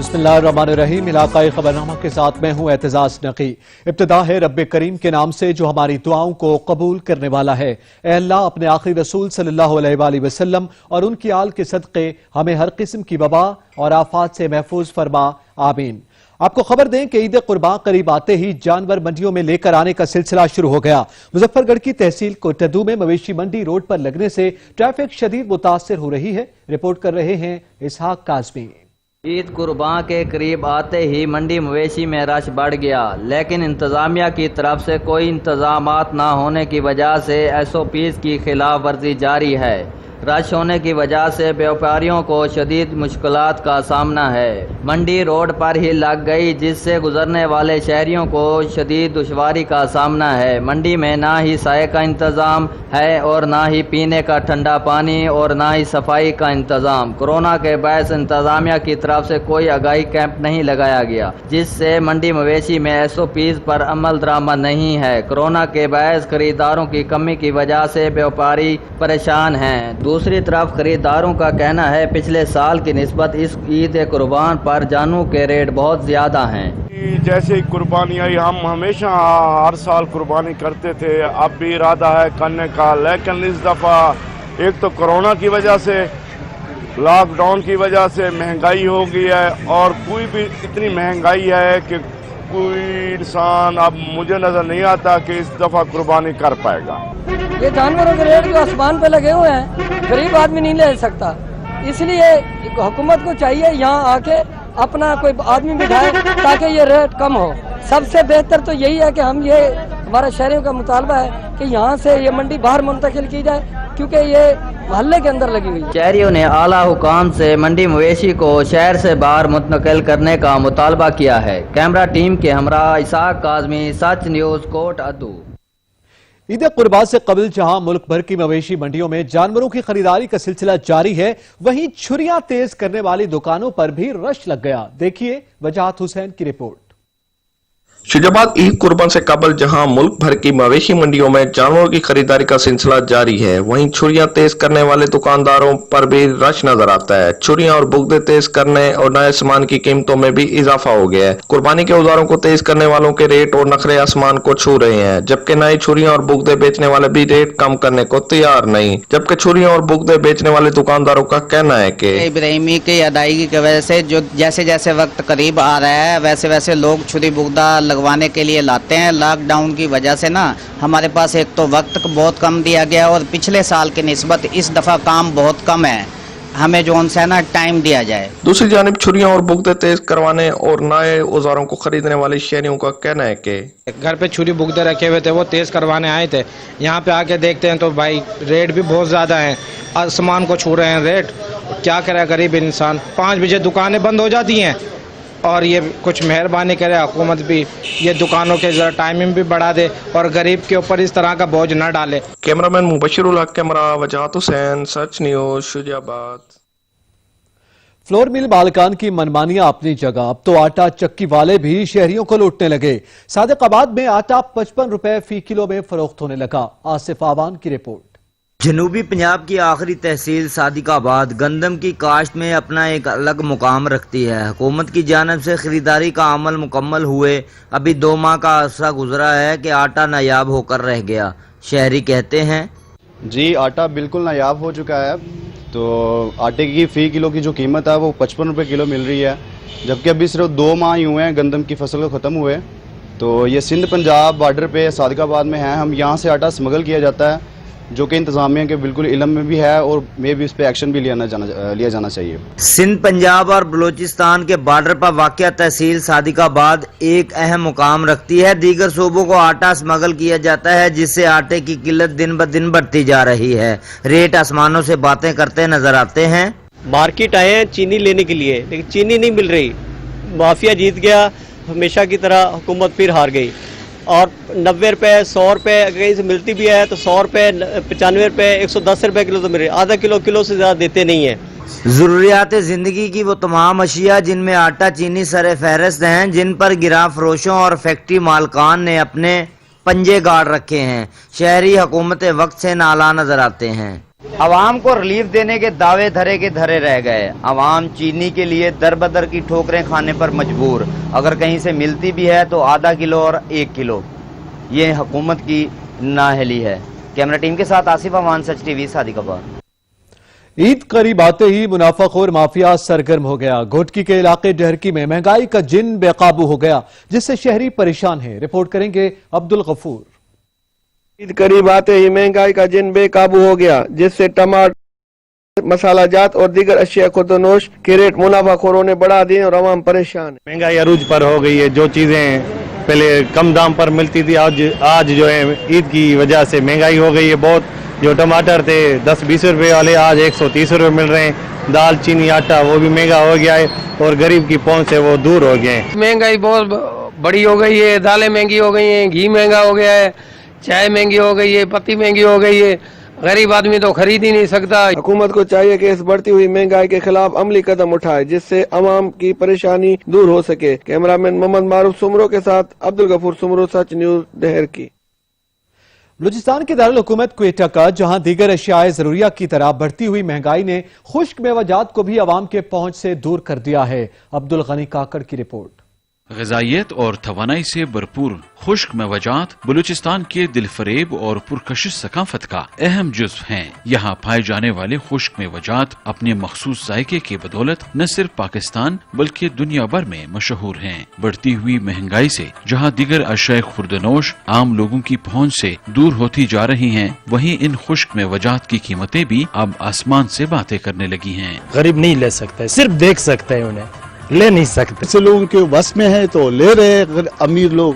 बिस्मिल्लाहिर्रहमानिर्रहीम। इलाकाई खबरनामा के साथ मैं हूं एतजाज नकी। इब्तिदा है रब्बे करीम के नाम से जो हमारी दुआओं को कबूल करने वाला है। ऐ अल्लाह, अपने आखिरी रसूल सल्लल्लाहु अलैहि वसल्लम और उनकी आल के सदक़े हमें हर किस्म की वबा और आफात से महफूज फरमा, आमीन। आपको खबर दें कि ईद कुर्बान करीब आते ही जानवर मंडियों में लेकर आने का सिलसिला शुरू हो गया। मुजफ्फरगढ़ की तहसील कोटद्दू में मवेशी मंडी रोड पर लगने से ट्रैफिक शदीद मुतासिर हो रही है। रिपोर्ट कर रहे हैं इसहाक काज़मी। ईद कुर्बान के करीब आते ही मंडी मवेशी में रश बढ़ गया, लेकिन इंतजामिया की तरफ से कोई इंतजामात ना होने की वजह से SOPs की खिलाफ वर्जी जारी है। रश होने की वजह से व्यापारियों को शदीद मुश्किलात का सामना है। मंडी रोड पर ही लग गई, जिससे गुजरने वाले शहरियों को शदीद दुश्वारी का सामना है। मंडी में ना ही साए का इंतज़ाम है और ना ही पीने का ठंडा पानी और ना ही सफाई का इंतज़ाम। कोरोना के बायस इंतजामिया की तरफ से कोई आगाही कैंप नहीं लगाया गया, जिससे मंडी मवेशी में SOPs पर अमल दरामद नहीं है। कोरोना के बायस खरीदारों की कमी की वजह से व्यापारी परेशान हैं। दूसरी तरफ खरीदारों का कहना है पिछले साल की निस्बत इस ईद कुर्बान पर जानवरों के रेट बहुत ज़्यादा हैं। जैसे कुर्बानी आई, हम हमेशा हर साल कुर्बानी करते थे, अब भी इरादा है करने का, लेकिन इस दफ़ा एक तो कोरोना की वजह से, लॉकडाउन की वजह से महंगाई हो गई है और कोई भी इतनी महंगाई है कि कोई इंसान अब मुझे नज़र नहीं आता कि इस दफ़ा कुर्बानी कर पाएगा। ये जानवरों के रेट जो आसमान पे लगे हुए हैं, गरीब आदमी नहीं ले सकता, इसलिए हुकूमत को चाहिए यहाँ आके अपना कोई आदमी बिठाए ताकि ये रेट कम हो। सबसे बेहतर तो यही है कि हम ये, हमारा शहरियों का मुतालबा है कि यहाँ से ये मंडी बाहर मुंतकिल की जाए, क्योंकि ये मोहल्ले के अंदर लगी हुई है। शहरियों ने आला हुकाम से मंडी मवेशी को शहर से बाहर मुंतकिल करने का मुतालबा किया है। कैमरा टीम के हमरा इसहाक काज़मी, सच न्यूज़, कोटद्दू। ईद कुर्बान से कबल जहां मुल्क भर की मवेशी मंडियों में जानवरों की खरीदारी का सिलसिला जारी है, वहीं छुरियां तेज करने वाली दुकानों पर भी रश लग गया। देखिए वजाहत हुसैन की रिपोर्ट। शुजाबाद ईद कुर्बान से कबल जहां मुल्क भर की मवेशी मंडियों में जानवरों की खरीदारी का सिलसिला जारी है, वहीं छुरियां तेज करने वाले दुकानदारों पर भी रश नजर आता है। छुरियां और बुगदे तेज करने और नए सामान की कीमतों में भी इजाफा हो गया है। कुर्बानी के औजारों को तेज करने वालों के रेट और नखरे आसमान को छू रहे हैं, जबकि नई छुरियां और बुगदे बेचने वाले भी रेट कम करने को तैयार नहीं। जबकि छुरियां और बुगदे बेचने वाले दुकानदारों का कहना है कि इब्राहिमी की अदायगी की वजह से जो जैसे जैसे वक्त करीब आ रहा है, वैसे वैसे लोग छुरी बुगदा लगवाने के लिए लाते हैं। लॉकडाउन की वजह से ना हमारे पास एक तो वक्त बहुत कम दिया गया और पिछले साल की निस्बत इस दफ़ा काम बहुत कम है, हमें जो उनसे ना टाइम दिया जाए। दूसरी जानिब छुरियां और बुगदे तेज करवाने और नए औजारों को खरीदने वाले शहरियों का कहना है कि घर पे छुरी बुगदे रखे हुए थे, वो तेज करवाने आए थे। यहाँ पे आके देखते हैं तो भाई रेट भी बहुत ज़्यादा हैं, आसमान को छू रहे हैं रेट। क्या करे गरीब इंसान, 5 बजे दुकानें बंद हो जाती हैं और ये कुछ मेहरबानी करे हुकूमत भी, ये दुकानों के जरा टाइमिंग भी बढ़ा दे और गरीब के ऊपर इस तरह का बोझ न डाले। कैमरामैन मुबशिरुल हक, कैमरा वजाहत हुसैन, सच न्यूज़, शुजाबाद। फ्लोर मिल मालिकान की मनमानियां अपनी जगह, अब तो आटा चक्की वाले भी शहरियों को लूटने लगे। सादिकाबाद में आटा 55 रुपए फी किलो में फरोख्त होने लगा। आसिफ आवान की रिपोर्ट। जनूबी पंजाब की आखिरी तहसील सादिकाबाद गंदम की काश्त में अपना एक अलग मुकाम रखती है। हुकूमत की जानिब से खरीदारी का अमल मुकम्मल हुए अभी 2 माह का अरसा गुजरा है कि आटा नायाब होकर रह गया। शहरी कहते हैं जी आटा बिल्कुल नायाब हो चुका है। तो आटे की फ़ी किलो की जो कीमत है वो 55 रुपये किलो मिल रही है, जबकि अभी सिर्फ 2 माह ही हुए हैं गंदम की फसल को ख़त्म हुए। तो ये सिंध पंजाब बॉर्डर पे सादिकाबाद में है, हम यहाँ से आटा स्मगल किया जाता है, जो कि इंतजामिया के बिल्कुल इल्म में भी है और मे भी इस पर एक्शन भी लिया जाना चाहिए। सिंध पंजाब और बलूचिस्तान के बॉर्डर पर वाक़या तहसील सादिकाबाद एक अहम मुकाम रखती है। दीगर सूबों को आटा स्मगल किया जाता है, जिससे आटे की किल्लत दिन ब दिन बढ़ती जा रही है। रेट आसमानों से बातें करते नजर आते हैं। मार्केट आए हैं चीनी लेने के लिए, लेकिन चीनी नहीं मिल रही। माफिया जीत गया, हमेशा की तरह हुकूमत फिर हार गई। और 90 रुपये 100 रुपये कहीं से मिलती भी है तो 100 रुपये 95 रुपये 110 रुपये किलो तो मिल रही, आधा किलो से ज़्यादा देते नहीं हैं। ज़रूरियात ज़िंदगी की वो तमाम अशिया जिनमें आटा चीनी सर फहरिस्त हैं, जिन पर गिरा फरोशों और फैक्ट्री मालकान ने अपने पंजे गाड़ रखे हैं। शहरी हुकूमत वक्त से नाला नजर आते हैं। عوام کو ریلیف دینے کے دعوے دھرے کے دھرے رہ گئے. عوام چینی کے لیے در بدر کی ٹھوکریں کھانے پر مجبور. اگر کہیں سے ملتی بھی ہے تو آدھا کلو اور 1 کلو. یہ حکومت کی نااہلی ہے. کیمرہ ٹیم کے ساتھ آصف امان، سچ ٹی وی، صادق آباد. عید قریب آتے ہی منافع خور مافیا سرگرم ہو گیا. گھوٹکی کے علاقے ڈہرکی میں مہنگائی کا جن بے قابو ہو گیا، جس سے شہری پریشان ہیں. رپورٹ کریں گے عبدالغفور. عید قریب آتے ہی مہنگائی کا جن بے قابو ہو گیا، جس سے ٹماٹر، مسالہ جات اور دیگر اشیاء خوردونوش کے ریٹ منافع خوروں نے بڑھا دیے اور عوام پریشان ہے. مہنگائی عروج پر ہو گئی ہے. جو چیزیں پہلے کم دام پر ملتی تھی آج جو ہے عید کی وجہ سے مہنگائی ہو گئی ہے بہت. جو ٹماٹر تھے 10-20 روپے والے آج 130 روپے مل رہے ہیں. دال، چینی، آٹا وہ بھی مہنگا ہو گیا ہے اور غریب کی پہنچ سے وہ دور ہو گئے ہیں. مہنگائی بہت بڑی ہو گئی ہے. دالیں مہنگی ہو گئی ہیں، گھی مہنگا ہو گیا ہے، چائے مہنگی ہو گئی ہے، پتی مہنگی ہو گئی ہے. غریب آدمی تو خرید ہی نہیں سکتا. حکومت کو چاہیے کہ اس بڑھتی ہوئی مہنگائی کے خلاف عملی قدم اٹھائے، جس سے عوام کی پریشانی دور ہو سکے. کیمرامین محمد معروف سمرو کے ساتھ عبدالغفور سمرو، سچ نیوز، ڈہرکی. بلوچستان کے دارالحکومت کوئٹہ کا جہاں دیگر اشیاء ضروریہ کی طرح بڑھتی ہوئی مہنگائی نے خشک میوہ جات کو بھی عوام کے پہنچ سے دور کر دیا ہے. عبدالغنی کاکڑ کی رپورٹ. غذائیت اور توانائی سے بھرپور خشک میوہ جات بلوچستان کے دل فریب اور پرکشش ثقافت کا اہم جزو ہیں. یہاں پائے جانے والے خشک میوہ جات اپنے مخصوص ذائقے کی بدولت نہ صرف پاکستان بلکہ دنیا بھر میں مشہور ہیں. بڑھتی ہوئی مہنگائی سے جہاں دیگر اشیاء خوردونوش عام لوگوں کی پہنچ سے دور ہوتی جا رہی ہیں، وہیں ان خشک میوہ جات کی قیمتیں بھی اب آسمان سے باتیں کرنے لگی ہیں. غریب نہیں لے سکتا، صرف دیکھ سکتے ہیں، انہیں لے نہیں سکتے. ایسے لوگوں کے بس میں ہے تو لے رہے ہیں امیر لوگ،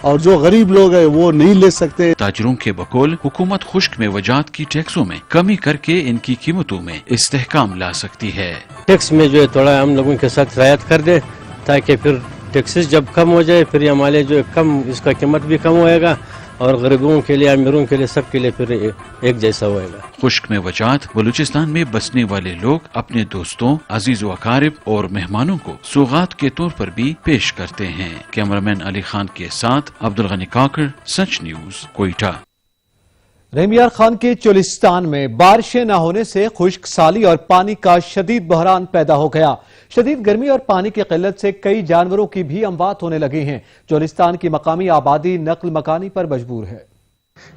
اور جو غریب لوگ ہیں وہ نہیں لے سکتے. تاجروں کے بقول حکومت خشک میوہ جات کی ٹیکسوں میں کمی کر کے ان کی قیمتوں میں استحکام لا سکتی ہے. ٹیکس میں جو ہے تھوڑا ہم لوگوں کے ساتھ رعایت کر دے، تاکہ پھر ٹیکسز جب کم ہو جائے پھر ہمارے جو کم اس کا قیمت بھی کم ہوئے گا اور غریبوں کے لیے، امیروں کے لیے، سب کے لیے پھر ایک جیسا ہوئے گا. خشک میوہ جات بلوچستان میں بسنے والے لوگ اپنے دوستوں، عزیز و اقارب اور مہمانوں کو سوغات کے طور پر بھی پیش کرتے ہیں. کیمرامین علی خان کے ساتھ عبدالغنی کاکڑ، سچ نیوز، کوئٹہ. رحیم یار خان کے چولستان میں بارشیں نہ ہونے سے خشک سالی اور پانی کا شدید بحران پیدا ہو گیا. شدید گرمی اور پانی کی قلت سے کئی جانوروں کی بھی اموات ہونے لگی ہیں. چولستان کی مقامی آبادی نقل مکانی پر مجبور ہے.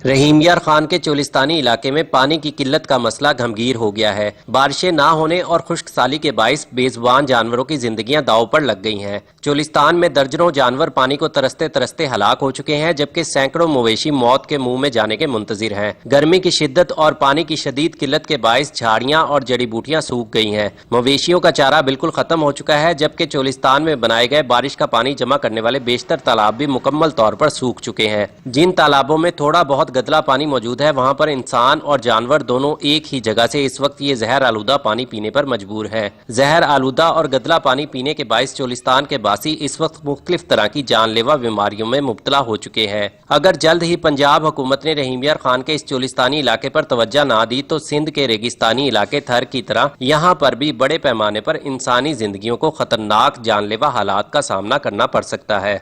رحیم یار خان کے چولستانی علاقے میں پانی کی قلت کا مسئلہ گھمگیر ہو گیا ہے. بارشیں نہ ہونے اور خشک سالی کے باعث بے زبان جانوروں کی زندگیاں داؤ پر لگ گئی ہیں. چولستان میں درجنوں جانور پانی کو ترستے ترستے ہلاک ہو چکے ہیں، جبکہ سینکڑوں مویشی موت کے منہ میں جانے کے منتظر ہیں. گرمی کی شدت اور پانی کی شدید قلت کے باعث جھاڑیاں اور جڑی بوٹیاں سوکھ گئی ہیں. مویشیوں کا چارہ بالکل ختم ہو چکا ہے، جبکہ چولستان میں بنائے گئے بارش کا پانی جمع کرنے والے بیشتر تالاب بھی مکمل طور پر سوکھ چکے ہیں. جن تالابوں میں تھوڑا بہت گدلا پانی موجود ہے، وہاں پر انسان اور جانور دونوں ایک ہی جگہ سے اس وقت یہ زہر آلودہ پانی پینے پر مجبور ہے. زہر آلودہ اور گدلا پانی پینے کے باعث چولستان کے باسی اس وقت مختلف طرح کی جان لیوا بیماریوں میں مبتلا ہو چکے ہیں. اگر جلد ہی پنجاب حکومت نے رحیم یار خان کے اس چولستانی علاقے پر توجہ نہ دی تو سندھ کے ریگستانی علاقے تھر کی طرح یہاں پر بھی بڑے پیمانے پر انسانی زندگیوں کو خطرناک جان لیوا حالات کا سامنا کرنا پڑ سکتا ہے.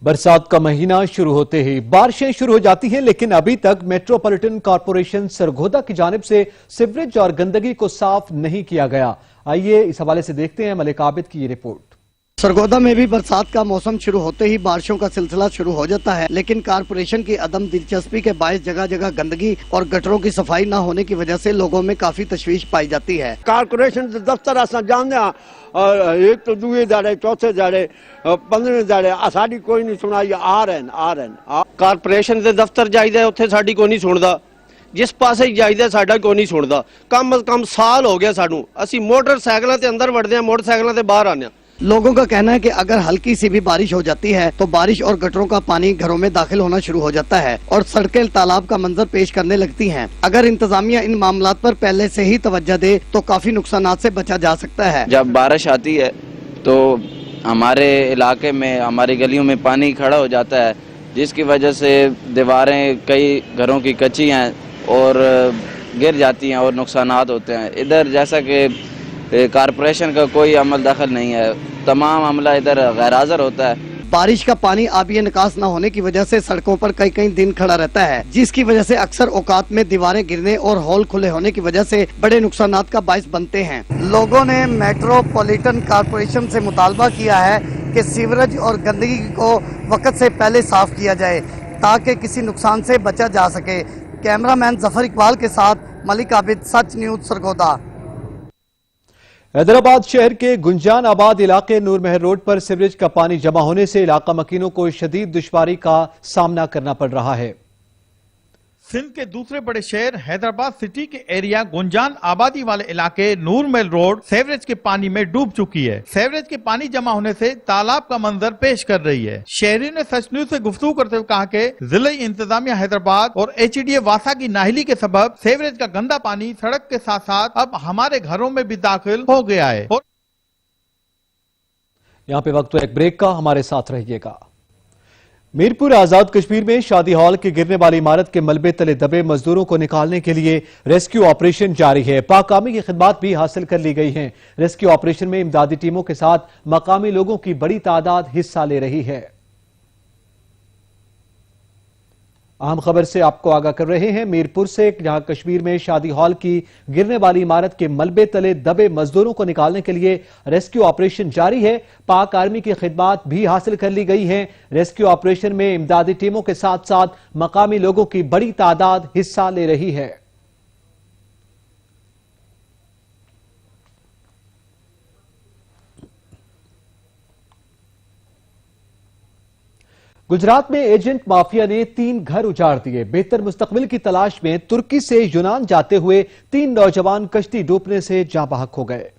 برسات کا مہینہ شروع ہوتے ہی بارشیں شروع ہو جاتی ہیں، لیکن ابھی تک میٹروپولیٹن کارپوریشن سرگودا کی جانب سے سیوریج اور گندگی کو صاف نہیں کیا گیا. آئیے اس حوالے سے دیکھتے ہیں ملک عابد کی یہ رپورٹ. سرگودا میں بھی برسات کا موسم شروع ہوتے ہی بارشوں کا سلسلہ شروع ہو جاتا ہے، لیکن کارپوریشن کی عدم دلچسپی کے باعث جگہ جگہ گندگی اور گٹروں کی صفائی نہ ہونے کی وجہ سے لوگوں میں کافی تشویش پائی جاتی ہے. کارپوریشن دفتر اساں جاندے ہاں، ایک تو دوئے داڑے، چوتھے داڑے، 15 داڑے ساڈی کوئی نہیں سنائی. آ رہے ہیں کارپوریشن دے دفتر جائیدا اوتھے ساڈی کوئی نہیں سندا، جس پاسے جائیدا ساڈا کوئی نہیں سندا. کم از کم سال ہو گیا سانوں، اسی موٹر سائیکلاں تے اندر وڑدے ہیں، موٹر سائیکلاں تے باہر آنے. لوگوں کا کہنا ہے کہ اگر ہلکی سی بھی بارش ہو جاتی ہے تو بارش اور گٹروں کا پانی گھروں میں داخل ہونا شروع ہو جاتا ہے اور سڑکیں تالاب کا منظر پیش کرنے لگتی ہیں. اگر انتظامیہ ان معاملات پر پہلے سے ہی توجہ دے تو کافی نقصانات سے بچا جا سکتا ہے. جب بارش آتی ہے تو ہمارے علاقے میں، ہماری گلیوں میں پانی کھڑا ہو جاتا ہے، جس کی وجہ سے دیواریں کئی گھروں کی کچی ہیں اور گر جاتی ہیں اور نقصانات ہوتے ہیں. ادھر جیسا کہ کارپوریشن کا کوئی عمل دخل نہیں ہے، تمام عملہ ادھر غیر حاضر ہوتا ہے. बारिश का पानी आबिए निकास न होने की वजह से सड़कों पर कई कई दिन खड़ा रहता है, जिसकी वजह से अक्सर औकात में दीवारें गिरने और होल खुले होने की वजह से बड़े नुकसानात का बाइस बनते हैं। लोगों ने मेट्रोपॉलिटन कॉर्पोरेशन से मुतालबा किया है कि सीवरेज और गंदगी को वक्त से पहले साफ किया जाए ताकि किसी नुकसान से बचा जा सके। कैमरामैन जफर इकबाल के साथ मलिक आबिद, सच न्यूज़, सरगोदा। हैदराबाद शहर के गुंजान आबाद इलाके नूरमहर रोड पर सीवरेज का पानी जमा होने से इलाका मकीनों को शदीद दुश्वारी का सामना करना पड़ रहा है। सिंध के दूसरे बड़े शहर हैदराबाद सिटी के एरिया गुंजान आबादी वाले इलाके नूरमहल रोड सीवरेज के पानी में डूब चुकी है। सीवरेज के पानी जमा होने से तालाब का मंजर पेश कर रही है। शहरी ने सच न्यूज़ से गुफ्तगू करते हुए कहा कि जिला इंतजामिया हैदराबाद और HDA वासा की नाहली के सबब सीवरेज का गंदा पानी सड़क के साथ साथ अब हमारे घरों में भी दाखिल हो गया है। और यहाँ पे वक्त एक ब्रेक का, हमारे साथ रहिएगा। मीरपुर आजाद कश्मीर में शादी हॉल की गिरने वाली इमारत के मलबे तले दबे मजदूरों को निकालने के लिए रेस्क्यू ऑपरेशन जारी है। पाक-आर्मी की खिदमत भी हासिल कर ली गई हैं। रेस्क्यू ऑपरेशन में इमदादी टीमों के साथ मकामी लोगों की बड़ी तादाद हिस्सा ले रही है। अहम खबर से आपको आगाह कर रहे हैं मीरपुर से, जहां कश्मीर में शादी हॉल की गिरने वाली इमारत के मलबे तले दबे मजदूरों को निकालने के लिए रेस्क्यू ऑपरेशन जारी है। पाक आर्मी की खिदमत भी हासिल कर ली गई है। रेस्क्यू ऑपरेशन में इमदादी टीमों के साथ साथ मकामी लोगों की बड़ी तादाद हिस्सा ले रही है। गुजरात में एजेंट माफिया ने 3 घर उजाड़ दिए। बेहतर मुस्तकबिल की तलाश में तुर्की से यूनान जाते हुए 3 नौजवान कश्ती डूबने से जाँ बहक हो गए।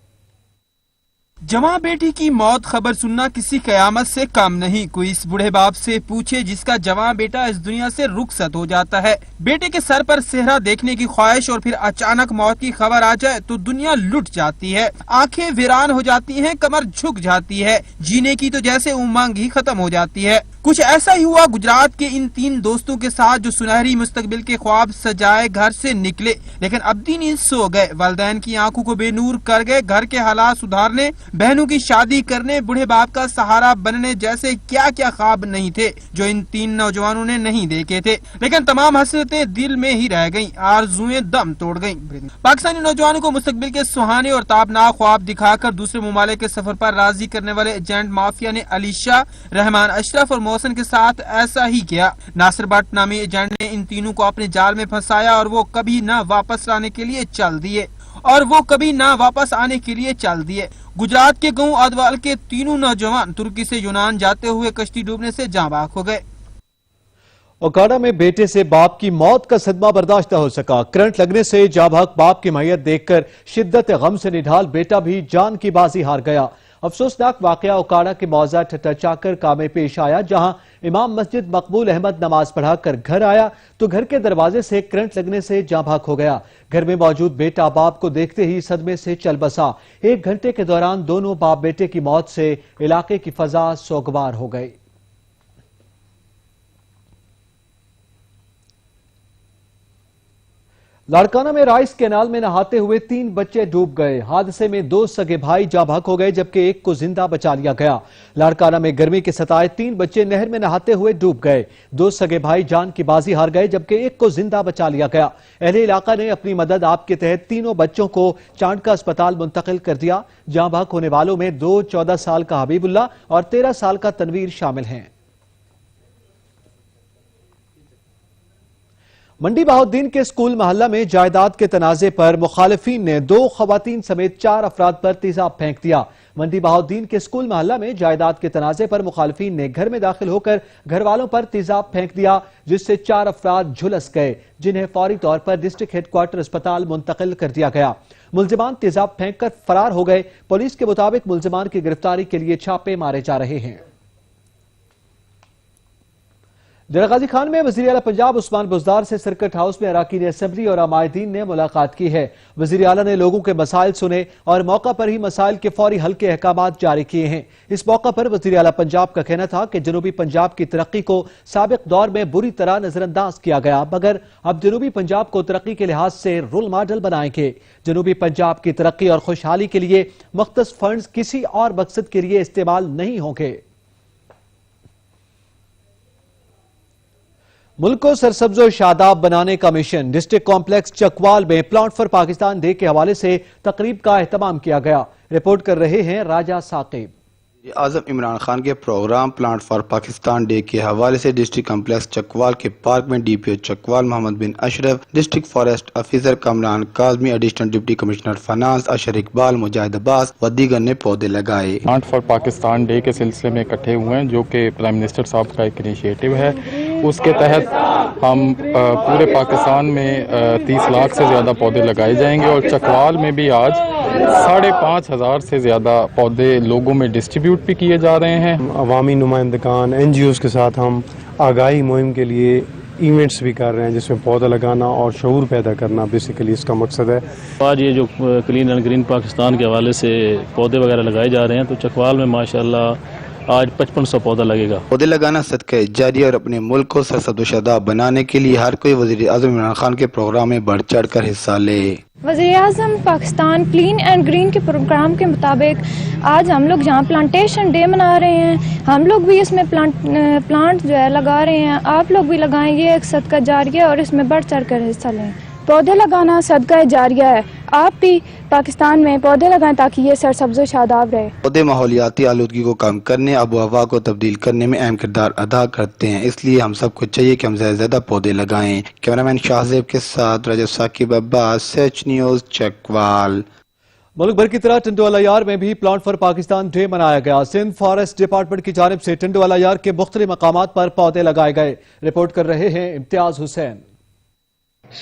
जवां बेटी की मौत खबर सुनना किसी कयामत से कम नहीं। कोई इस बूढ़े बाप से पूछे जिसका जवां बेटा इस दुनिया से रुखसत हो जाता है। बेटे के सर पर सेहरा देखने की ख्वाहिश और फिर अचानक मौत की खबर आ जाए तो दुनिया लुट जाती है, आंखें वीरान हो जाती हैं, कमर झुक जाती है, जीने की तो जैसे उमंग ही खत्म हो जाती है। कुछ ऐसा ही हुआ गुजरात के इन 3 दोस्तों के साथ जो सुनहरी मुस्तकबिल के ख्वाब सजाए घर से निकले, लेकिन अब्दी नींद सो गए। वालिदैन की आंखों को बेनूर कर गए। घर के हालात सुधारने, बहनों की शादी करने, बूढ़े बाप का सहारा बनने जैसे क्या क्या ख्वाब नहीं थे जो इन 3 नौजवानों ने नहीं देखे थे। लेकिन तमाम हसरतें दिल में ही रह गईं, आरज़ुएं दम तोड़ गईं। पाकिस्तानी नौजवानों को मुस्तकबिल के सुहाने और ताबनाक ख्वाब दिखाकर दूसरे ममालिक के सफर पर राजी करने वाले एजेंट माफिया ने अली शाह, रहमान अशरफ और मोहसिन के साथ ऐसा ही किया। नासिर भट्ट नामी एजेंट ने इन तीनों को अपने जाल में फंसाया और वो कभी ना वापस आने के लिए चल दिए। गुजरात के गांव अदवाल के 3 नौजवान तुर्की से यूनान जाते हुए कश्ती डूबने से जाँ बहक हो गए। ओकाड़ा में बेटे से बाप की मौत का सदमा बर्दाश्त न हो सका। करंट लगने से जाँ बहक बाप की मैयत देखकर शिद्दत गम से निढाल बेटा भी जान की बाजी हार गया। अफसोसनाक वाकया ओकाड़ा के मौजा ठट्टा चाकर का में पेश आया, जहां इमाम मस्जिद मकबूल अहमद नमाज पढ़ाकर घर आया तो घर के दरवाजे से करंट लगने से जाँ बहक हो गया। घर में मौजूद बेटा बाप को देखते ही सदमे से चल बसा। 1 घंटे के दौरान दोनों बाप बेटे की मौत से इलाके की फजा सोगवार हो गई। लाड़काना में राइस कैनाल में नहाते हुए 3 बच्चे डूब गए। हादसे में 2 सगे भाई जाँ बहक हो गए जबकि 1 को जिंदा बचा लिया गया। लाड़काना में गर्मी के सताए 3 बच्चे नहर में नहाते हुए डूब गए। 2 सगे भाई जान की बाजी हार गए जबकि 1 को जिंदा बचा लिया गया। अहले इलाका ने अपनी मदद आप के तहत तीनों बच्चों को चांडका अस्पताल मुंतकिल कर दिया। जाँ बहक होने वालों में 2 14 साल का हबीबुल्ला और 13 साल का तनवीर शामिल हैं। मंडी बहाउद्दीन के स्कूल मोहल्ला में जायदाद के तनाजे पर मुखालिफिन ने 2 खवातीन समेत 4 अफराद पर तेजाब फेंक दिया। मंडी बहाउद्दीन के स्कूल मोहल्ला में जायदाद के तनाजे पर मुखालिफिन ने घर में दाखिल होकर घर वालों पर तेजाब फेंक दिया, जिससे 4 अफराद झुलस गए, जिन्हें फौरी तौर पर डिस्ट्रिक्ट हेडक्वार्टर अस्पताल मुंतकिल कर दिया गया। मुल्जिमान तेजाब फेंक कर फरार हो गए। पुलिस के मुताबिक मुल्जिमान की गिरफ्तारी के लिए छापे मारे जा रहे हैं। डरगाजी खान में वजीर आला पंजाब उस्मान बुज़दार से सर्किट हाउस में अरकान असेंबली और अमायदीन ने मुलाकात की है। वजीर आला ने लोगों के मसाइल सुने और मौका पर ही मसाइल के फौरी हल के अहकामात जारी किए हैं। इस मौका पर वजीर आला पंजाब का कहना था कि जनूबी पंजाब की तरक्की को साबिक दौर में बुरी तरह नजरअंदाज किया गया, मगर अब जनूबी पंजाब को तरक्की के लिहाज से रोल मॉडल बनाएंगे। जनूबी पंजाब की तरक्की और खुशहाली के लिए मुख्तस फंड्स किसी और मकसद के लिए इस्तेमाल नहीं होंगे। ملک کو سرسبز و شاداب بنانے کا مشن ڈسٹرکٹ کمپلیکس چکوال میں پلانٹ فار پاکستان ڈے کے حوالے سے تقریب کا اہتمام کیا گیا۔ رپورٹ کر رہے ہیں راجہ ثاقب۔ اعظم عمران خان کے program plant for Pakistan day کے حوالے سے ڈسٹرکٹ کمپلیکس چکوال کے پارک میں D P O Chakwal Muhammad bin Ashraf, district forest officer Kamran Kazmi, additional deputy commissioner finance Ashar Iqbal, مجاہد عباس و دیگر نے پودے لگائے۔ پلانٹ فار پاکستان ڈے کے سلسلے میں اکٹھے ہوئے ہیں، جو کہ پرائم منسٹر صاحب کا ایک انیشیٹو ہے۔ اس کے تحت ہم پورے پاکستان میں 30 لاکھ سے زیادہ پودے لگائے جائیں گے، اور چکوال میں بھی آج 5,500 سے زیادہ پودے لوگوں میں ڈسٹریبیوٹ بھی کیے جا رہے ہیں۔ عوامی نمائندگان NGOs کے ساتھ ہم آگاہی مہم کے لیے ایونٹس بھی کر رہے ہیں، جس میں پودا لگانا اور شعور پیدا کرنا بیسیکلی اس کا مقصد ہے۔ آج یہ جو کلین اینڈ گرین پاکستان کے حوالے سے پودے وغیرہ لگائے جا رہے ہیں، تو چکوال میں ماشاءاللہ آج 5500 پودا لگے گا۔ پودے لگانا صدقہ جاریہ اور اپنے ملک کو سرسبز و شاداب بنانے کے لیے ہر کوئی وزیر اعظم عمران خان کے پروگرام میں بڑھ چڑھ کر حصہ لے۔ وزیر اعظم پاکستان کلین اینڈ گرین کے پروگرام کے مطابق آج ہم لوگ جہاں پلانٹیشن ڈے منا رہے ہیں، ہم لوگ بھی اس میں پلانٹ جو ہے لگا رہے ہیں۔ آپ لوگ بھی لگائیں، یہ ایک صدقہ جاریہ اور اس میں بڑھ چڑھ کر حصہ لیں۔ پودے لگانا صدقہ جاریہ ہے، آپ بھی پاکستان میں پودے لگائیں تاکہ یہ سرسبز و شاداب رہے۔ پودے ماحولیاتی آلودگی کو کم کرنے، آب و ہوا کو تبدیل کرنے میں اہم کردار ادا کرتے ہیں، اس لیے ہم سب کو چاہیے کہ ہم زیادہ سے زیادہ پودے لگائیں۔ کیمرامین شاہزیب کے ساتھ رجب ثاقب عباس، سچ نیوز، چکوال۔ ملک بھر کی طرح ٹنڈوالا یار میں بھی پلانٹ فار پاکستان ڈے منایا گیا۔ سندھ فارسٹ ڈپارٹمنٹ کی جانب سے ٹنڈوالا یار کے مختلف مقامات پر پودے لگائے گئے۔ رپورٹ کر رہے ہیں امتیاز حسین۔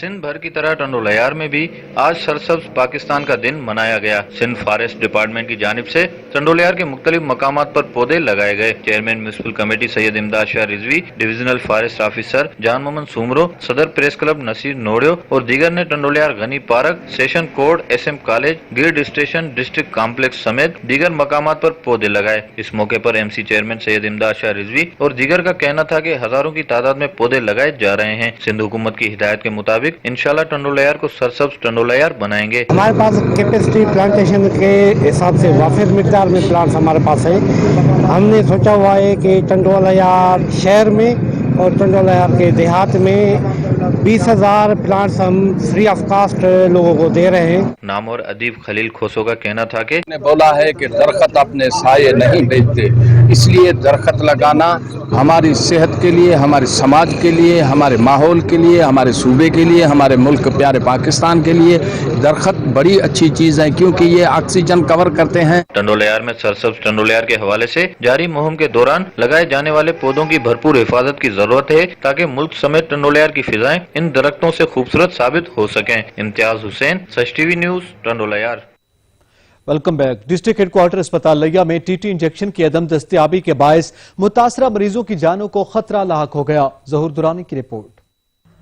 سندھ بھر کی طرح ٹنڈولیار میں بھی آج سرسبز پاکستان کا دن منایا گیا۔ سندھ فارسٹ ڈپارٹمنٹ کی جانب سے ٹنڈولیار کے مختلف مقامات پر پودے لگائے گئے۔ Chairman municipal committee Syed Imdad Shah Rizvi, divisional forest officer Jan Muhammad Soomro, صدر پریس کلب نصیر نوڑیو اور دیگر نے Tando Allahyar Ghani park, session court, SM college, grid station, district complex سمیت دیگر مقامات پر پودے لگائے۔ اس موقع پر MC چیئرمین سید امداد شاہ رضوی اور دیگر کا کہنا تھا کہ ہزاروں کی تعداد میں پودے لگائے جا رہے ہیں۔ سندھ حکومت کی ہدایت کے مطابق انشاءاللہ ٹنڈولیار کو سرسبز ٹنڈولیار بنائیں گے۔ ہمارے پاس کیپیسٹی پلانٹیشن کے حساب سے وافر مقدار میں پلانٹس ہمارے پاس ہیں۔ ہم نے سوچا ہوا ہے کہ ٹنڈولیار شہر میں اور ٹنڈولیار کے دیہات میں 20,000 پلانٹس ہم فری آف کاسٹ لوگوں کو دے رہے ہیں۔ نامور ادیب خلیل کھوسو کا کہنا تھا کہ نے بولا ہے کہ درخت اپنے سائے نہیں بیچتے، اس لیے درخت لگانا ہماری صحت کے لیے، ہمارے سماج کے لیے، ہمارے ماحول کے لیے، ہمارے صوبے کے لیے، ہمارے ملک پیارے پاکستان کے لیے درخت بڑی اچھی چیز ہے، کیونکہ یہ آکسیجن کور کرتے ہیں۔ ٹنڈولیار میں سرسبز ٹنڈولیار کے حوالے سے جاری مہم کے دوران لگائے جانے والے پودوں کی بھرپور حفاظت کی ضرورت ہے تاکہ ملک سمیت ٹنڈولیار کی فضائیں ان درختوں سے خوبصورت ثابت ہو سکیں۔ Imtiaz Hussain, Sach TV news, Tando Allahyar. Welcome back. District headquarter اسپتال لیا میں TT انجیکشن کی عدم دستیابی کے باعث متاثرہ مریضوں کی جانوں کو خطرہ لاحق ہو گیا۔ ظہور درانی کی رپورٹ۔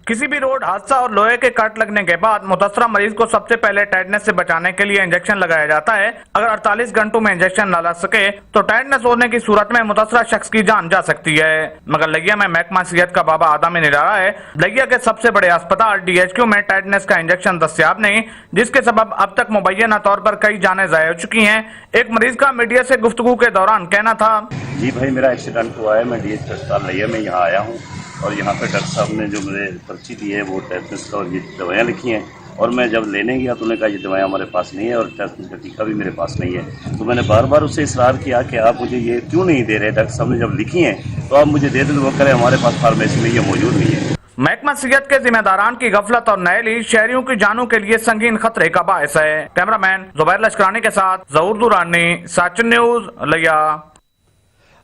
کسی بھی روڈ حادثہ اور لوہے کے کٹ لگنے کے بعد متاثرہ مریض کو سب سے پہلے ٹیٹنس سے بچانے کے لیے انجیکشن لگایا جاتا ہے۔ اگر 48 گھنٹوں میں انجیکشن نہ لگ سکے تو ٹیٹنس ہونے کی صورت میں متاثرہ شخص کی جان جا سکتی ہے، مگر لگیا میں محکمہ صحت کا بابا آدم نڈارا ہے۔ لگیا کے سب سے بڑے اسپتال DHQ میں ٹیٹنس کا انجیکشن دستیاب نہیں، جس کے سبب اب تک مبینہ طور پر کئی جانیں ضائع ہو چکی ہیں۔ ایک مریض کا میڈیا سے گفتگو کے دوران کہنا تھا، جی بھائی میرا ایکسیڈنٹ ہوا ہے، میں DHQ اسپتال لیا میں یہاں آیا ہوں، اور یہاں پہ ڈاکٹر صاحب نے جو مجھے پرچی دی ہے وہ ٹیٹنس کا اور یہ دوائیاں لکھی ہیں، اور میں جب لینے گیا تو انہوں نے کہا یہ دوائیاں ہمارے پاس نہیں ہے اور ٹیٹنس کا ٹیکہ بھی میرے پاس نہیں ہے۔ تو میں نے بار بار اسے اصرار کیا کہ آپ مجھے یہ کیوں نہیں دے رہے، ڈاکٹر صاحب نے جب لکھی ہیں تو آپ مجھے دے دیں، تو وہ کریں ہمارے پاس فارمیسی میں یہ موجود نہیں ہے۔ محکمہ صحت کے ذمہ داران کی غفلت اور نااہلی شہریوں کی جانوں کے لیے سنگین خطرے کا باعث ہے۔ کیمرامین زبیر لشکرانی کے ساتھ ظہور درانی، سچ نیوز، لیا۔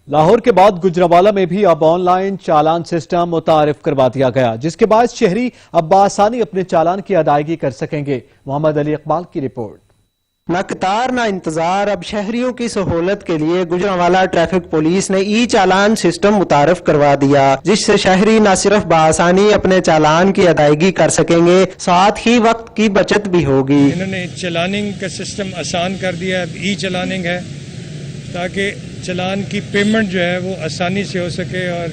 لاہور کے بعد گجرانوالہ میں بھی اب آن لائن چالان سسٹم متعارف کروا دیا گیا، جس کے باعث شہری اب بآسانی اپنے چالان کی ادائیگی کر سکیں گے۔ محمد علی اقبال کی رپورٹ۔ نہ قطار نہ انتظار، اب شہریوں کی سہولت کے لیے گجرانوالہ ٹریفک پولیس نے ای چالان سسٹم متعارف کروا دیا، جس سے شہری نہ صرف بآسانی اپنے چالان کی ادائیگی کر سکیں گے، ساتھ ہی وقت کی بچت بھی ہوگی۔ انہوں نے چلاننگ کا سسٹم آسان کر دیا، اب ای چلاننگ ہے تاکہ چلان کی پیمنٹ جو ہے وہ آسانی سے ہو سکے اور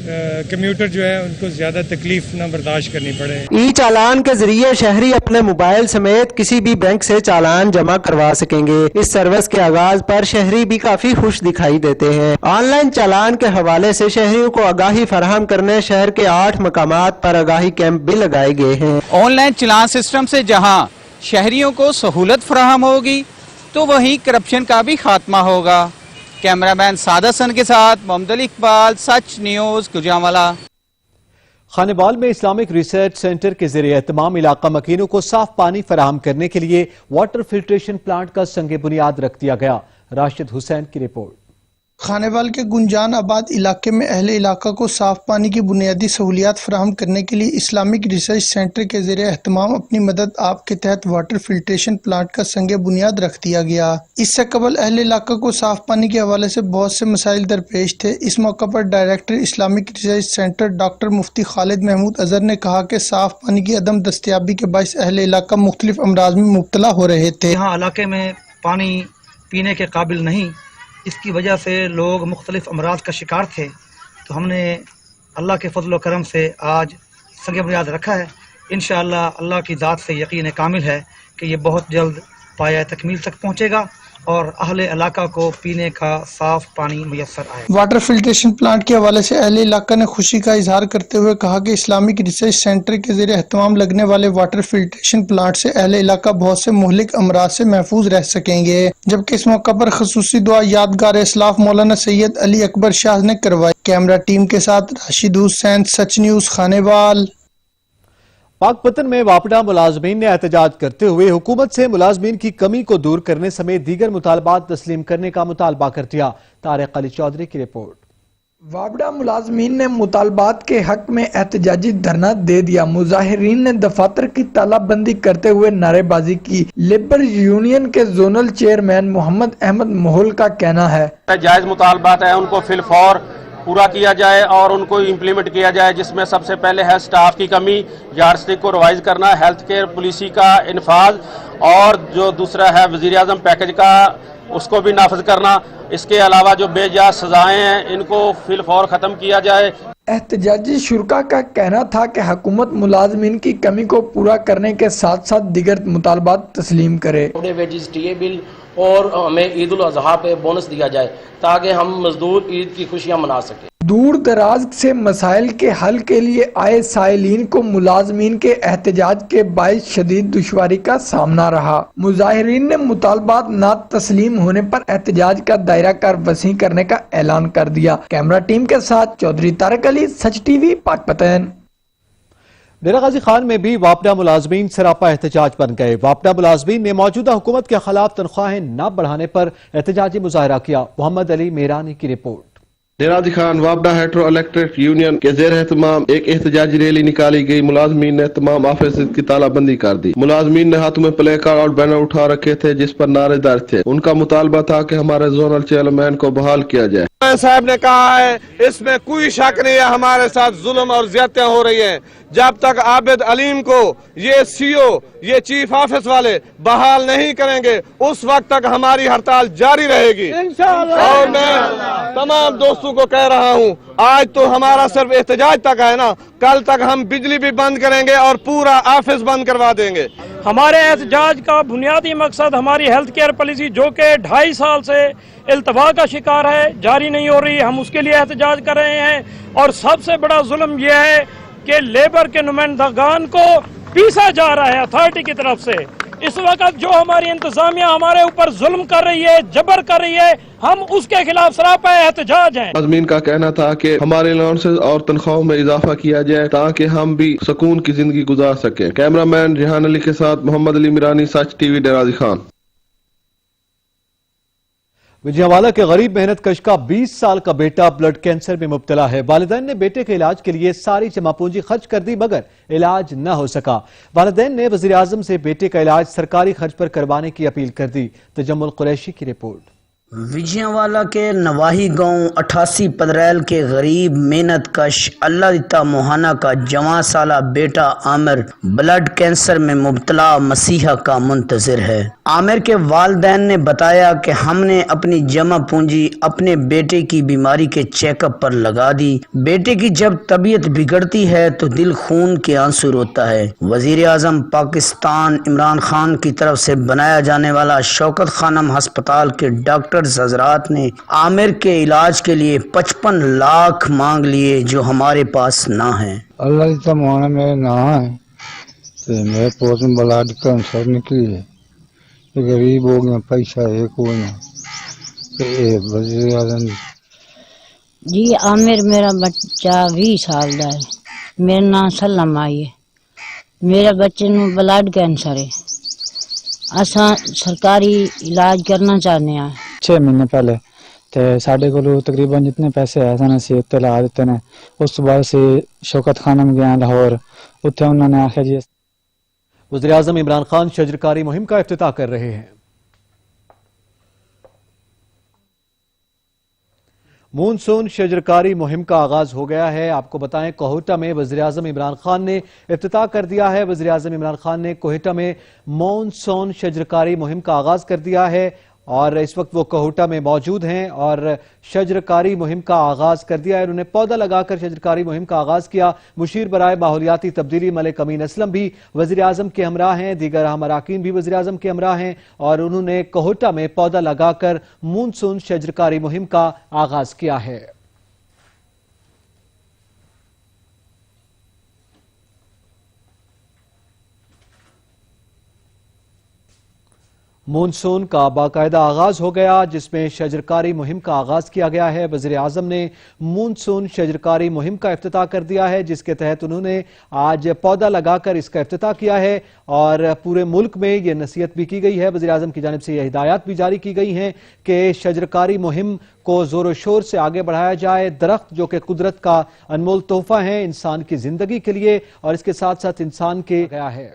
कम्यूटर जो है उनको ज़्यादा तकलीफ ना बर्दाश्त करनी पड़े। ई चालान के जरिए शहरी अपने मोबाइल समेत किसी भी बैंक से चालान जमा करवा सकेंगे। इस सर्विस के आगाज पर शहरी भी काफी खुश दिखाई देते हैं। ऑनलाइन चालान के हवाले से शहरियों को आगाही फराहम करने शहर के 8 मकामात पर आगाही कैंप भी लगाए गए हैं। ऑनलाइन चालान सिस्टम से जहां शहरियों को सहूलत फराहम होगी तो वहीं करप्शन का भी खात्मा होगा। कैमरामैन सादा सन के साथ मोहम्मद अली इकबाल, सच न्यूज, गुजरांवाला। खानेवाल में इस्लामिक रिसर्च सेंटर के जरिए एहतमाम इलाका मकीनों को साफ पानी फराहम करने के लिए वाटर फिल्ट्रेशन प्लांट का संगे बुनियाद रख दिया गया। राशिद हुसैन की रिपोर्ट। खानेवाल के गुंजान आबाद इलाके में अहले इलाका को साफ पानी की बुनियादी सहूलियात फराहम करने के लिए इस्लामिक रिसर्च सेंटर के जरिए एहतमाम अपनी मदद आप के तहत वाटर फिल्ट्रेशन प्लांट का संगे बुनियाद रख दिया गया। इससे कबल अहले इलाका को साफ पानी के हवाले से बहुत से मसाइल दरपेश थे। इस मौका पर director Islamic research centre doctor मुफ्ती खालिद महमूद अजहर ने कहा कि साफ पानी की अदम दस्तयाबी के बायस अहले इलाका मुख्तलिफ अमराज में मुब्तला हो रहे थे। यहाँ इलाके में पानी पीने के काबिल नहीं, इसकी वजह से लोग मुख्तलिफ अमराज का शिकार थे। तो हमने अल्लाह के फजल व करम से आज संग बुनियाद रखा है। इंशाअल्लाह अल्लाह की ज़ात से यकीन कामिल है कि ये बहुत जल्द पाया तकमील तक पहुँचेगा और अहले इलाका को पीने का साफ पानी मुयस्सर आए। वाटर फिल्ट्रेशन प्लांट के हवाले से अहले इलाका ने खुशी का इजहार करते हुए कहा कि इस्लामिक रिसर्च सेंटर के जरिए एहतमाम लगने वाले वाटर फिल्ट्रेशन प्लांट से अहले इलाका बहुत से मुहलिक अमराज से महफूज रह सकेंगे। जबकि इस मौका पर खसूसी दुआ यादगार इस्लाफ मौलाना सैयद अली अकबर शाह ने करवाई। कैमरा टीम के साथ राशिद हुसैन, सच न्यूज, खानेवाल। पाकपतन में वापडा मुलाजमीन ने एहतजाज करते हुए हुकूमत से मुलाजमीन की कमी को दूर करने समेत दीगर मुतालबात तस्लीम करने का मुतालबा कर दिया। तारिक अली चौधरी की रिपोर्ट। वापडा मुलाजमीन ने मुतालबात के हक में एहतजाजी धरना दे दिया। मुजाहिरीन ने दफातर की तालाबंदी करते हुए नारेबाजी की। लेबर यूनियन के जोनल चेयरमैन मोहम्मद अहमद मोहल का कहना है जायज मुतालबात है उनको फिलफौर पूरा किया जाए और उनको इम्प्लीमेंट किया जाए, जिसमें सबसे पहले है स्टाफ की कमी, यार्डस्टिक को रिवाइज करना, हेल्थ केयर पॉलिसी का इन्फाज और जो दूसरा है वज़ीर आज़म पैकेज का उसको भी नाफिज करना। इसके अलावा जो बेजा सजाएं हैं इनको फिलफौर ख़त्म किया जाए। एहतजाजी शुरका का कहना था कि हुकूमत मुलाजमीन की कमी को पूरा करने के साथ साथ दीगर मुतालबात तस्लीम करे। वेजेस टीए बिल और हमें ईद उल अजहा पे बोनस दिया जाए ताकि हम मजदूर ईद की खुशियां मना सकें। दूर दराज से मसाइल के हल के लिए आए साइलिन को मुलाजमीन के एहतजाज के बायस शदीद दुश्वारी का सामना रहा। मुजाहिरीन ने मुतालबात ना तस्लीम होने पर एहतजाज का दायरा कार वसी करने का ऐलान कर दिया। कैमरा टीम के साथ चौधरी तारिक अली, सच टीवी, पाकपतन। डेरा गाजी खान में भी वापडा मुलाजमीन सरापा एहतजाज बन गए। वापडा मुलाजमीन ने मौजूदा हुकूमत के खिलाफ तनख्वाहें न बढ़ाने पर एहतजाजी मुजाहरा किया। मोहम्मद अली मेरानी की रिपोर्ट। डेरा Ghazi Khan वापडा hetero electric union के जेर एहतमाम एक एहतजाजी रैली निकाली गई। मुलाजमीन ने तमाम ऑफिस की तालाबंदी कर दी। मुलाजमीन ने हाथों में प्ले कार्ड और बैनर उठा रखे थे जिस पर नारेदार थे। उनका मुतालबा था कि हमारे जोनल चेयरमैन को बहाल किया जाए। साहब ने कहा है इसमें कोई शक नहीं है, हमारे साथ जुल्म और ज्यादतियां हो रही हैं। जब तक आबिद अलीम को ये सीओ, ये चीफ ऑफिस वाले बहाल नहीं करेंगे उस वक्त तक हमारी हड़ताल जारी रहेगी। और मैं तमाम दोस्तों को कह रहा हूँ आज तो हमारा सिर्फ एहतजाज तक है ना, कल तक हम बिजली भी बंद करेंगे और पूरा ऑफिस बंद करवा देंगे। हमारे एहतजाज का बुनियादी मकसद हमारी हेल्थ केयर पॉलिसी जो कि 2.5 साल से इल्तवा का शिकार है, जारी नहीं हो रही, हम उसके लिए एहतजाज कर रहे हैं। और सबसे बड़ा जुल्म यह है कि लेबर के नुमाइंदगान को पीसा जा रहा है अथॉरिटी की तरफ से। इस वक्त जो हमारी इंतजामिया हमारे ऊपर जुल्म कर रही है, जबर कर रही है, हम उसके खिलाफ सरापा एहतजाज हैं। मुलाजमीन का कहना था कि हमारे अलाउंसेस और तनख्वाहों में इजाफा किया जाए ताकि हम भी सुकून की जिंदगी गुजार सकें। कैमरामैन रिहान अली के साथ मोहम्मद अली मिरानी, सच टीवी, डेरा गाजी खान। विजयवाला के गरीब मेहनत कश का 20 साल का बेटा ब्लड कैंसर में मुब्तला है। वालिदैन ने बेटे के इलाज के लिए सारी जमा पूंजी खर्च कर दी मगर इलाज न हो सका। वालिदैन ने वजीर आजम से बेटे का इलाज सरकारी खर्च पर करवाने की अपील कर दी। तजम्मुल कुरैशी की रिपोर्ट। وجیاوالا کے نواحی گاؤں 88 پدریل کے غریب محنت کش اللہ دیتا موہانا کا جوان سالہ بیٹا عامر بلڈ کینسر میں مبتلا مسیحا کا منتظر ہے۔ عامر کے والدین نے بتایا کہ ہم نے اپنی جمع پونجی اپنے بیٹے کی بیماری کے چیک اپ پر لگا دی۔ بیٹے کی جب طبیعت بگڑتی ہے تو دل خون کے آنسو روتا ہے۔ وزیر اعظم پاکستان عمران خان کی طرف سے بنایا جانے والا شوکت خانم ہسپتال کے ڈاکٹر حضرات نے عامر کے علاج کے لیے 55 لاکھ مانگ لیے جو ہمارے پاس نہ ہیں۔ اللہ دیتا موہانا میرے نہ ہے تو میرے پوت میں بلڈ کینسر نکلی ہے، غریب ہو گیا، پیسہ ایک ہو گیا۔ وزیر اعظم جی عامر میرا بچہ 20 سال کا ہے، میرا نام سلم آئی ہے، میرے بچے نو بلڈ کینسر ہے، اساں سرکاری علاج کرنا چاہنے ہیں۔ 6 مہینے پہلے تے ساڈے کولو تقریباً جتنے پیسے ہے سن اسی تے لا دیتے نے۔ اس تو بعد سے شوکت خانم گیا لاہور، اتنے انہوں نے آخیا جی۔ وزیر اعظم عمران خان شجرکاری مہم کا افتتاح کر رہے ہیں۔ مونسون شجرکاری مہم کا آغاز ہو گیا ہے۔ آپ کو بتائیں کوہٹا میں وزیر اعظم عمران خان نے افتتاح کر دیا ہے۔ وزیر اعظم عمران خان نے کوہٹا میں مونسون شجرکاری مہم کا آغاز کر دیا ہے اور اس وقت وہ کوہٹا میں موجود ہیں اور شجرکاری مہم کا آغاز کر دیا ہے۔ انہوں نے پودا لگا کر شجرکاری مہم کا آغاز کیا۔ مشیر برائے ماحولیاتی تبدیلی ملک امین اسلم بھی وزیر اعظم کے ہمراہ ہیں، دیگر اہم اراکین بھی وزیر اعظم کے ہمراہ ہیں اور انہوں نے کوہٹا میں پودا لگا کر مونسون شجرکاری مہم کا آغاز کیا ہے۔ مونسون کا باقاعدہ آغاز ہو گیا جس میں شجرکاری مہم کا آغاز کیا گیا ہے۔ وزیر اعظم نے مونسون شجرکاری مہم کا افتتاح کر دیا ہے جس کے تحت انہوں نے آج پودا لگا کر اس کا افتتاح کیا ہے اور پورے ملک میں یہ نصیحت بھی کی گئی ہے، وزیر اعظم کی جانب سے یہ ہدایات بھی جاری کی گئی ہیں کہ شجرکاری مہم کو زور و شور سے آگے بڑھایا جائے۔ درخت جو کہ قدرت کا انمول تحفہ ہے انسان کی زندگی کے لیے اور اس کے ساتھ ساتھ انسان کے گیا ہے۔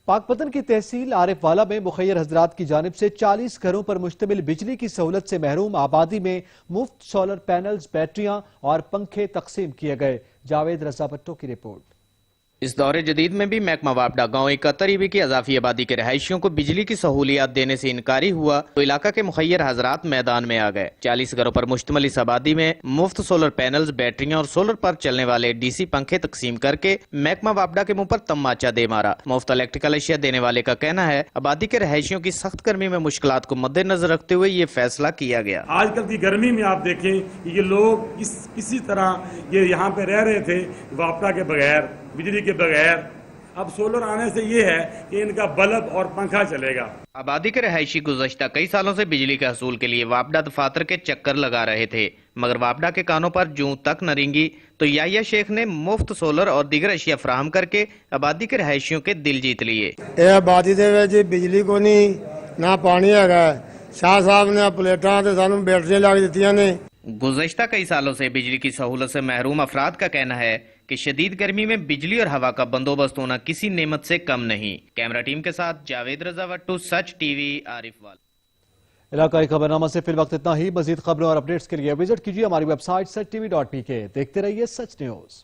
پاک پتن کی تحصیل عارف والا میں مخیر حضرات کی جانب سے 40 گھروں پر مشتمل بجلی کی سہولت سے محروم آبادی میں مفت سولر پینلز، بیٹریاں اور پنکھے تقسیم کیے گئے۔ جاوید رضا بٹو کی رپورٹ۔ اس دور جدید میں بھی محکمہ وابڈہ گاؤں 71 کی اضافی آبادی کے رہائشیوں کو بجلی کی سہولیات دینے سے انکاری ہوا تو علاقہ کے مخیر حضرات میدان میں آ گئے۔ 40 گھروں پر مشتمل اس آبادی میں مفت سولر پینلز، بیٹریاں اور سولر پر چلنے والے ڈی سی پنکھے تقسیم کر کے محکمہ وابڈہ کے منہ پر تماچا دے مارا۔ مفت الیکٹریکل اشیاء دینے والے کا کہنا ہے آبادی کے رہائشیوں کی سخت گرمی میں مشکلات کو مد نظر رکھتے ہوئے یہ فیصلہ کیا گیا۔ آج کل کی گرمی میں آپ دیکھیں یہ لوگ کسی طرح یہ یہاں پہ رہ رہے تھے وابڈہ کے بغیر، بجلی کے بغیر۔ اب سولر آنے سے یہ ہے کہ ان کا بلب اور پنکھا چلے گا۔ آبادی کے رہائشی گزشتہ کئی سالوں سے بجلی کے حصول کے لیے وابڈہ دفاتر کے چکر لگا رہے تھے مگر وابڈہ کے کانوں پر جوں تک نہ رینگی تو یحییٰ شیخ نے مفت سولر اور دیگر اشیاء فراہم کر کے آبادی کے رہائشیوں کے دل جیت لیے۔ یہ آبادی دے وچ بجلی کو نہیں نہ پانی ہے، شاہ صاحب نے پلیٹاں تے سانوں بیٹریاں لا کے دتیاں نے۔ گزشتہ کئی سالوں سے بجلی کی سہولت سے محروم افراد کا کہنا ہے کہ شدید گرمی میں بجلی اور ہوا کا بندوبست ہونا کسی نعمت سے کم نہیں۔ کیمرہ ٹیم کے ساتھ جاوید رضا وٹو، سچ ٹی وی، عارف والا۔ علاقائی خبرنامہ سے فی الوقت اتنا ہی۔ مزید خبروں اور اپڈیٹس کے لیے وزٹ کیجیے ہماری ویب سائٹ sach.tv.pk۔ دیکھتے رہیے سچ نیوز۔